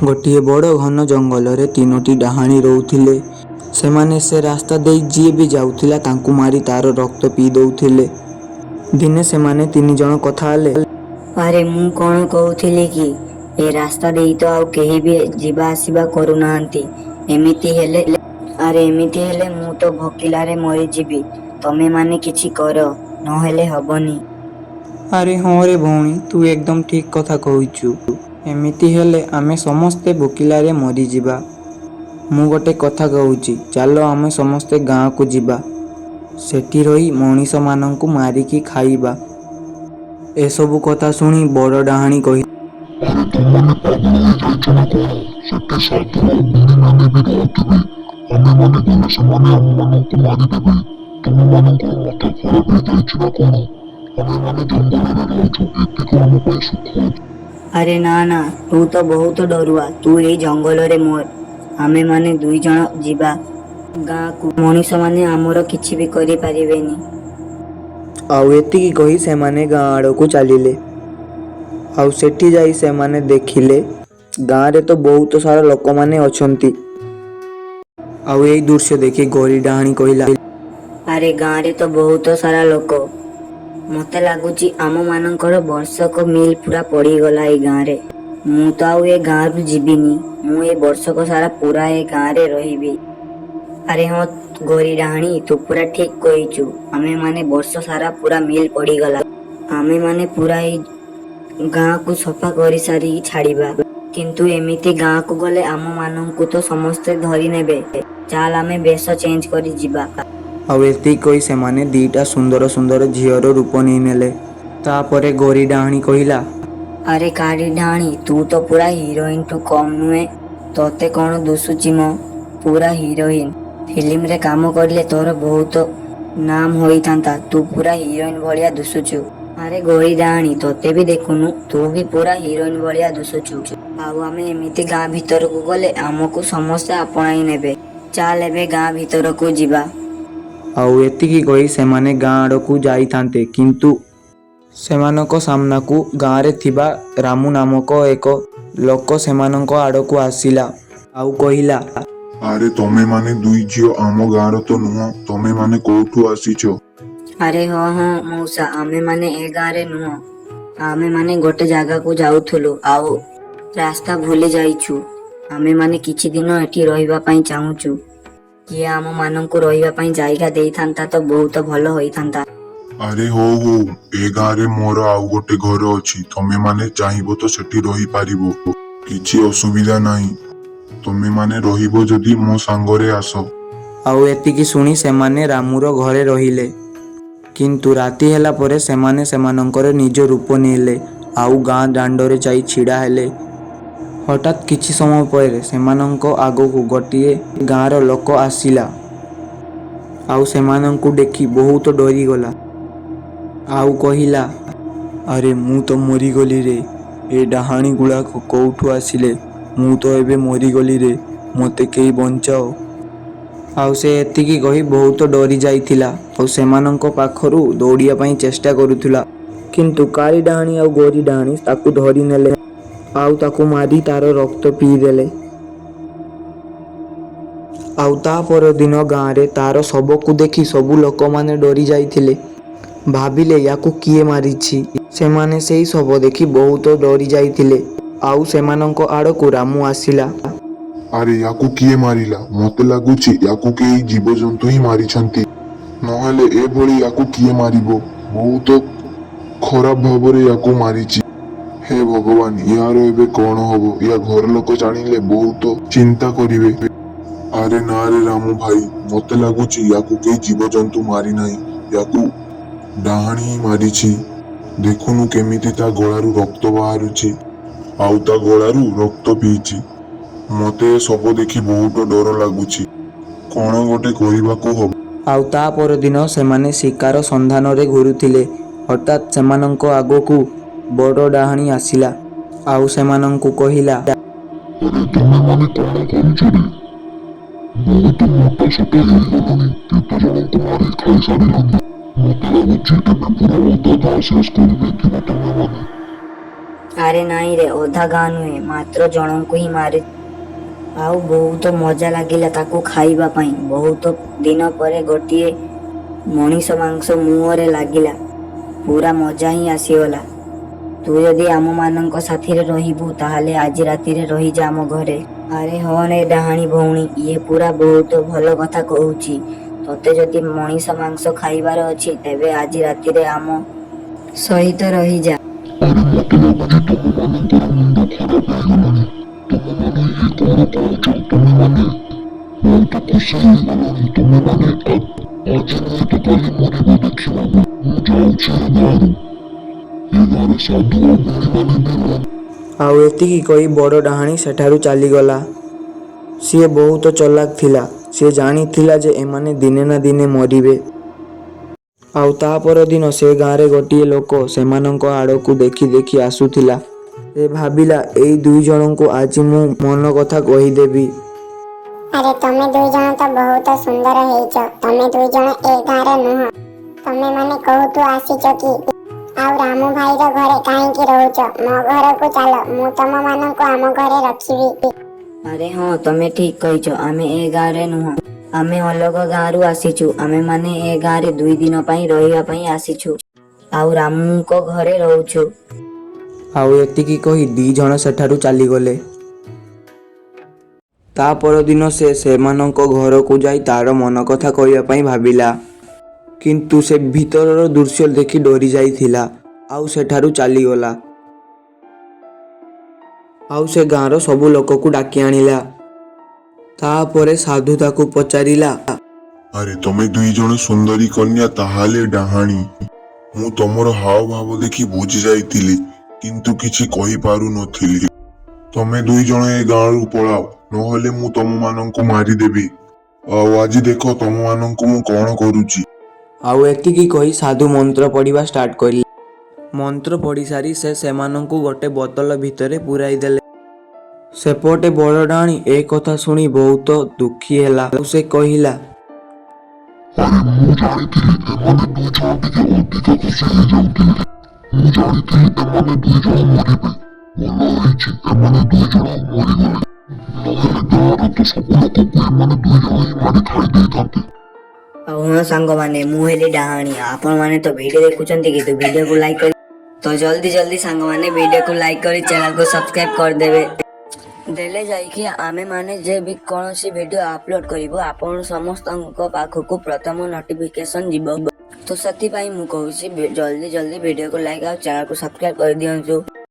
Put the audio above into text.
ଗୋଟିଏ ବଡ଼ ଘନ ଜଙ୍ଗଲରେ ତିନୋଟି ଡାହାଣୀ ରହୁଥିଲେ। ସେମାନେ ସେ ରାସ୍ତା ଦେଇ ଯିଏ ବି ଯାଉଥିଲା ତାଙ୍କୁ ମାରି ତାର ରକ୍ତ ପିଇ ଦେଉଥିଲେ। ଦିନେ ସେମାନେ ତିନି ଜଣ କଥା ହେଲେ। ଆରେ ମୁଁ କ'ଣ କହୁଥିଲି କି ଏ ରାସ୍ତା ଦେଇ ତ ଆଉ କେହି ବି ଯିବା ଆସିବା କରୁନାହାନ୍ତି। ଏମିତି ହେଲେ ମୁଁ ତ ଭୋକିଲାରେ ମରିଯିବି। ତମେମାନେ କିଛି କର, ନହେଲେ ହବନି। ଆରେ ହଁ ରେ ଭଉଣୀ, ତୁ ଏକଦମ ଠିକ କଥା କହୁଛୁ। ଏମିତି ହେଲେ ଆମେ ସମସ୍ତେ ଭୋକିଲାରେ ମରିଯିବା। ମୁଁ ଗୋଟେ କଥା କହୁଛି, ଚାଲ ଆମେ ସମସ୍ତେ ଗାଁକୁ ଯିବା। ସେଠି ରହି ମଣିଷମାନଙ୍କୁ ମାରିକି ଖାଇବା। ଏସବୁ କଥା ଶୁଣି ବଡ଼ ଡାହାଣୀ କହିଲା। ଆରେ ତୁମମାନେ ପାଗଳ ହୋଇଯାଇଛ ନା କ'ଣ? ସେଠି ସାଧୁ ଓ ଗୁଣୀମାନେ ବି ରହୁଥିବେ। ଆମେମାନେ ଗଲେ ସେମାନେ ଆମମାନଙ୍କୁ ମାରିଦେବେ। ତୁମମାନଙ୍କର ମାଥା ଖରାପ ହେଇଯାଇଛି ନା କ'ଣ? ଆମେମାନେ ଜଙ୍ଗଲରେ ରହୁଛୁ, ଏତିକି ଆମ ପାଇଁ ସୁଖ ଅଛି। ଆରେ ନା ନା, ତୁ ତ ବହୁତ ଡରୁଆ। ତୁ ଏଇ ଜଙ୍ଗଲରେ ମର। ଆମେମାନେ ଦୁଇ ଜଣ ଯିବା ଗାଁକୁ। ମଣିଷମାନେ ଆମର କିଛି ବି କରିପାରିବେନି। ଆଉ ଏତିକି କହି ସେମାନେ ଗାଁ ଆଡ଼କୁ ଚାଲିଲେ। ଆଉ ସେଠି ଯାଇ ସେମାନେ ଦେଖିଲେ ଗାଁରେ ତ ବହୁତ ସାରା ଲୋକମାନେ ଅଛନ୍ତି। ଆଉ ଏଇ ଦୃଶ୍ୟ ଦେଖି ଗୋରି ଡାହାଣୀ କହିଲା। ଆରେ ଗାଁରେ ତ ବହୁତ ସାରା ଲୋକ। ମତେ ଲାଗୁଛି ଆମମାନଙ୍କର ବର୍ଷକ ମିଲ୍ ପୁରା ପଡ଼ିଗଲା ଏଇ ଗାଁରେ। ମୁଁ ତ ଆଉ ଏ ଗାଁରୁ ଯିବିନି। ମୁଁ ଏ ବର୍ଷକ ସାରା ପୁରା ଏ ଗାଁରେ ରହିବି। ଆରେ ହଁ ଗୋରି ଡାହାଣୀ, ତୁ ପୁରା ଠିକ କହିଛୁ। ଆମେମାନେ ବର୍ଷ ସାରା ପୁରା ମିଲ୍ ପଡ଼ିଗଲା। ଆମେମାନେ ପୁରା ଏଇ ଗାଁକୁ ସଫା କରିସାରି ଛାଡ଼ିବା। କିନ୍ତୁ ଏମିତି ଗାଁକୁ ଗଲେ ଆମମାନଙ୍କୁ ତ ସମସ୍ତେ ଧରି ନେବେ। ଚାଲ ଆମେ ବେଶ ଚେଞ୍ଜ କରି ଯିବା। ଆଉ ଏତିକି କହି ସେମାନେ ଦିଟା ସୁନ୍ଦର ସୁନ୍ଦର ଝିଅର ରୂପ ନେଇନେଲେ। ତାପରେ ଗୋରି ଡାହାଣୀ କହିଲା। ଆରେ କାଳି ଡାହାଣୀ, ତୁ ତ ପୁରା ହିରୋଇନଠୁ କମ୍ ନୁହେଁ। ତତେ କ'ଣ ଦୁଶୁଚି ମ? ପୁରା ହିରୋଇନ। ଫିଲ୍ମରେ କାମ କରିଲେ ତୋର ବହୁତ ନାମ ହୋଇଥାନ୍ତା। ତୁ ପୁରା ହିରୋଇନ ଭଳିଆ ଦୁଶୁଛୁ। ଆରେ ଗୋରି ଡାହାଣୀ, ତତେ ବି ଦେଖୁନୁ, ତୁ ବି ପୁରା ହିରୋଇନ ଭଳିଆ ଦୁଶୁଛୁ। ଆଉ ଆମେ ଏମିତି ଗାଁ ଭିତରକୁ ଗଲେ ଆମକୁ ସମସ୍ତେ ଆପଣାଇ ନେବେ। ଚାଲ ଏବେ ଗାଁ ଭିତରକୁ ଯିବା। ଆଉ ଏତିକି କହି ସେମାନେ ଗାଁ ଆଡ଼କୁ ଯାଇଥାନ୍ତେ, କିନ୍ତୁ ସେମାନଙ୍କ ସାମ୍ନାକୁ ଗାଁରେ ଥିବା ରାମୁ ନାମକ ଏକ ଲୋକ ସେମାନଙ୍କ ଆଡ଼କୁ ଆସିଲା। ଆଉ କହିଲା। ଆରେ ତମେମାନେ ଦୁଇ ଝିଅ ଆମ ଗାଁର ତ ନୁହଁ। ତମେମାନେ କୋଉଠୁ ଆସିଛ? ଆରେ ହଁ ହଁ ମଉସା, ଆମେମାନେ ଏ ଗାଁରେ ନୁହଁ। ଆମେମାନେ ଗୋଟେ ଜାଗାକୁ ଯାଉଥିଲୁ, ଆଉ ରାସ୍ତା ଭୁଲି ଯାଇଛୁ। ଆମେମାନେ କିଛି ଦିନ ଏଠି ରହିବା ପାଇଁ ଚାହୁଁଛୁ। କିଏ ଆମମାନଙ୍କୁ ରହିବା ପାଇଁ ଜାଗା ଦେଇଥାନ୍ତା ତ ବହୁତ ଭଲ ହୋଇଥାନ୍ତା। ଆରେ ହଉ ହଉ, ଏ ଗାଁରେ ମୋର ଆଉ ଗୋଟେ ଘର ଅଛି। ତମେମାନେ ଚାହିଁବ ତ ସେଠି ରହିପାରିବ। କିଛି ଅସୁବିଧା ନାହିଁ। ତମେମାନେ ରହିବ ଯଦି ମୋ ସାଙ୍ଗରେ ଆସ। ଆଉ ଏତିକି ଶୁଣି ସେମାନେ ରାମୁର ଘରେ ରହିଲେ। କିନ୍ତୁ ରାତି ହେଲା ପରେ ସେମାନେ ସେମାନଙ୍କର ନିଜ ରୂପ ନେଲେ ଆଉ ଗାଁ ଦାଣ୍ଡରେ ଯାଇ ଛିଡ଼ା ହେଲେ। ହଠାତ୍ କିଛି ସମୟ ପରେ ସେମାନଙ୍କ ଆଗକୁ ଗୋଟିଏ ଗାଁର ଲୋକ ଆସିଲା। ଆଉ ସେମାନଙ୍କୁ ଦେଖି ବହୁତ ଡରିଗଲା। ଆଉ କହିଲା। ଆରେ ମୁଁ ତ ମରିଗଲି ରେ। ଏ ଡାହାଣୀ ଗୁଡ଼ାକ କୋଉଠୁ ଆସିଲେ? ମୁଁ ତ ଏବେ ମରିଗଲି ରେ। ମୋତେ କେହି ବଞ୍ଚାଅ। ଆଉ ସେ ଏତିକି କହି ବହୁତ ଡରି ଯାଇଥିଲା ଆଉ ସେମାନଙ୍କ ପାଖରୁ ଦୌଡ଼ିବା ପାଇଁ ଚେଷ୍ଟା କରୁଥିଲା। କିନ୍ତୁ କାଳି ଡାହାଣୀ ଆଉ ଗୋରି ଡାହାଣୀ ତାକୁ ଧରି ନେଲେ ଆଉ ତାକୁ ମାରି ତାର ରକ୍ତ ପିଇଦେଲେ। ଆଉ ତା ପରଦିନ ଗାଁରେ ତାର ଶବକୁ ଦେଖି ସବୁ ଲୋକମାନେ ଡରି ଯାଇଥିଲେ। ଭାବିଲେ ୟାକୁ କିଏ ମାରିଛି? ସେମାନେ ସେଇ ଶବ ଦେଖି ବହୁତ ଡରି ଯାଇଥିଲେ। ଆଉ ସେମାନଙ୍କ ଆଡ଼କୁ ରାମୁ ଆସିଲା। ଆରେ ୟାକୁ କିଏ ମାରିଲା? ମତେ ଲାଗୁଛି ୟାକୁ କେହି ଜୀବଜନ୍ତୁ ହିଁ ମାରିଛନ୍ତି। ନହେଲେ ଏଭଳି ୟାକୁ କିଏ ମାରିବ? ବହୁତ ଖରାପ ଭାବରେ ୟାକୁ ମାରିଛି। ହେ ଭଗବାନ, ୟାର ଏବେ କ'ଣ ହବ? ୟା ଘର ଲୋକ ଜାଣିଲେ ବହୁତ ଚିନ୍ତା କରିବେ। ଆରେ ନା ରେ ରାମୁ ଭାଇ, ମତେ ଲାଗୁଛି ୟାକୁ କେହି ଜୀବଜନ୍ତୁ ମାରିନାହିଁ। ୟାକୁ ଡାହାଣୀ ହିଁ ମାରିଛି। ଦେଖୁନୁ କେମିତି ତା ଗଳାରୁ ରକ୍ତ ବାହାରୁଛି। ଆଉ ତା ଗଳାରୁ ରକ୍ତ ପିଇଛି। ମତେ ଏ ଶବ ଦେଖି ବହୁତ ଡର ଲାଗୁଛି। କ'ଣ ଗୋଟେ କରିବାକୁ ହବ। ଆଉ ତା ପରଦିନ ସେମାନେ ଶିକାର ସନ୍ଧାନରେ ଘୁରୁଥିଲେ। ହଠାତ୍ ସେମାନଙ୍କ ଆଗକୁ ବଡ଼ ଡାହାଣୀ ଆସିଲା। ଆଉ ସେମାନଙ୍କୁ କହିଲା। ଆରେ ତୁମେମାନେ କ'ଣ କରୁଛ ରେ? ବହୁତ ମୋଟା ସୋଟା ହେଇଗଲଣି। କେତେ ଜଣଙ୍କୁ ମାରି ଖାଇସାରିଲଣି। ମତେ ଲାଗୁଛି ଏବେ ପୁରା ଅଧା ଗାଁ ଶେଷ କରିଦେଇଥିବ ତୁମେମାନେ। ଆରେ ନାଇଁ ରେ, ଅଧା ଗାଁ ନୁହେଁ, ମାତ୍ର ଜଣଙ୍କୁ ହିଁ ମାରି। ଆଉ ବହୁତ ମଜା ଲାଗିଲା ତାକୁ ଖାଇବା ପାଇଁ। ବହୁତ ଦିନ ପରେ ଗୋଟିଏ ମଣିଷ ମାଂସ ମୁହଁରେ ଲାଗିଲା, ପୁରା ମଜା ହିଁ ଆସିଗଲା। ତୁ ଯଦି ଆମମାନଙ୍କ ସାଥିରେ ରହିବୁ ତାହେଲେ ଆଜି ରାତିରେ ରହିଯା ଆମ ଘରେ। ଆରେ ହଁ ରେ ଡାହାଣୀ ଭଉଣୀ, ଇଏ ପୁରା ବହୁତ ଭଲ କଥା କହୁଛି। ତତେ ଯଦି ମଣିଷ ମାଂସ ଖାଇବାର ଅଛି ତେବେ ଆଜି ରାତିରେ ଆମ ସହିତ ରହିଯା। ଆଉ ଏତିକି କହି ବଡ଼ ଡାହାଣୀ ସେଠାରୁ ଚାଲିଗଲା। ସିଏ ବହୁତ ଚଲାକ ଥିଲା। ସିଏ ଜାଣିଥିଲା ଯେ ଏମାନେ ଦିନେ ନା ଦିନେ ମରିବେ। ଆଉ ତା ପରଦିନ ସେ ଗାଁରେ ଗୋଟିଏ ଲୋକ ସେମାନଙ୍କ ଆଡ଼କୁ ଦେଖି ଦେଖି ଆସୁଥିଲା। ସେ ଭାବିଲା, ଏଇ ଦୁଇ ଜଣଙ୍କୁ ଆଜି ମୁଁ ମନ କଥା କହିଦେବି। ଆରେ ତମେ ଦୁଇ ଜଣ ତ ବହୁତ ସୁନ୍ଦର ହେଇଛ। ତମେ ଦୁଇ ଜଣ ଏ ଗାଁରେ ନୁହଁ। ତମେ ମାନେ କୋଉଠୁ ଆସିଛ କି? ଆଉ ରାମୁ ଭାଇର ଘରେ କାହିଁକି ରହୁଛ? ମୋ ଘରକୁ ଚାଲ, ମୁଁ ତମ ମାନଙ୍କୁ ଆମ ଘରେ ରଖିବି। ଆରେ ହଁ, ତମେ ଠିକ କହିଛ। ଆମେ ଏ ଗାଁରେ ନୁହଁ, ଆମେ ଅଲଗା ଗାଁରୁ ଆସିଛୁ। ଆମେମାନେ ଏ ଗାଁରେ 2 ଦିନ ପାଇଁ ରହିବା ପାଇଁ ଆସିଛୁ, ଆଉ ରାମୁଙ୍କ ଘରେ ରହୁଛୁ। ଆଉ ଏତିକି କହି 2 ଜଣ ସେଠାରୁ ଚାଲିଗଲେ। ତା ପରଦିନ ସେ ସେମାନଙ୍କ ଘରକୁ ଯାଇ ତାର ମନ କଥା କହିବା ପାଇଁ ଭାବିଲା। କିନ୍ତୁ ସେ ଭିତରର ଦୃଶ୍ୟ ଦେଖି ଡରି ଯାଇଥିଲା, ଆଉ ସେଠାରୁ ଚାଲିଗଲା। ଆଉ ସେ ଗାଁର ସବୁ ଲୋକକୁ ଡାକି ଆଣିଲା। ତାପରେ ସାଧୁ ତାକୁ ପଚାରିଲା, ଆରେ ତମେ ଦୁଇ ଜଣ ସୁନ୍ଦରୀ କନ୍ୟା ତାହେଲେ ଡାହାଣୀ। ମୁଁ ତମର ହାବଭାବ ଦେଖି ବୁଝି ଯାଇଥିଲି, କିନ୍ତୁ କିଛି କହିପାରୁନଥିଲି। ତମେ ଦୁଇ ଜଣ ଏ ଗାଁରୁ ପଳାଅ, ନହେଲେ ମୁଁ ତମମାନଙ୍କୁ ମାରିଦେବି। ଆଉ ଆଜି ଦେଖ ତମମାନଙ୍କୁ ମୁଁ କଣ କରୁଛି। ଆଉ ଏତିକି କହି ସାଧୁ ମନ୍ତ୍ର ପଢ଼ିବା ଷ୍ଟାର୍ଟ କଲେ। ମନ୍ତ୍ର ପଢ଼ି ସାରି ସେ ସେମାନଙ୍କୁ ଗୋଟେ ବୋତଲ ଭିତରେ ପୂରାଇ ଦେଲେ। ସେପଟେ ବଡ଼ ଡାହାଣୀ ଏ କଥା ଶୁଣି ବହୁତ ଦୁଃଖୀ ହେଲା। ଆଉ ସେ କହିଲା, ଆଉ ହଁ ସାଙ୍ଗମାନେ, ମୁଁ ହେଲି ଡାହାଣୀ। ଆପଣମାନେ ତ ଭିଡ଼ିଓ ଦେଖୁଛନ୍ତି କିନ୍ତୁ ଭିଡ଼ିଓକୁ ଲାଇକ୍ କରି, ତ ଜଲ୍ଦି ଜଲ୍ଦି ସାଙ୍ଗମାନେ ଭିଡ଼ିଓକୁ ଲାଇକ୍ କରି ଚ୍ୟାନେଲକୁ ସବସ୍କ୍ରାଇବ କରିଦେବେ। ଦେଲେ ଯାଇକି ଆମେମାନେ ଯେ ବି କୌଣସି ଭିଡ଼ିଓ ଅପଲୋଡ଼ କରିବୁ ଆପଣ ସମସ୍ତଙ୍କ ପାଖକୁ ପ୍ରଥମ ନୋଟିଫିକେସନ୍ ଯିବ। ତ ସେଥିପାଇଁ ମୁଁ କହୁଛି ଜଲ୍ଦି ଜଲ୍ଦି ଭିଡ଼ିଓକୁ ଲାଇକ୍ ଆଉ ଚ୍ୟାନେଲକୁ ସବସ୍କ୍ରାଇବ କରିଦିଅନ୍ତୁ।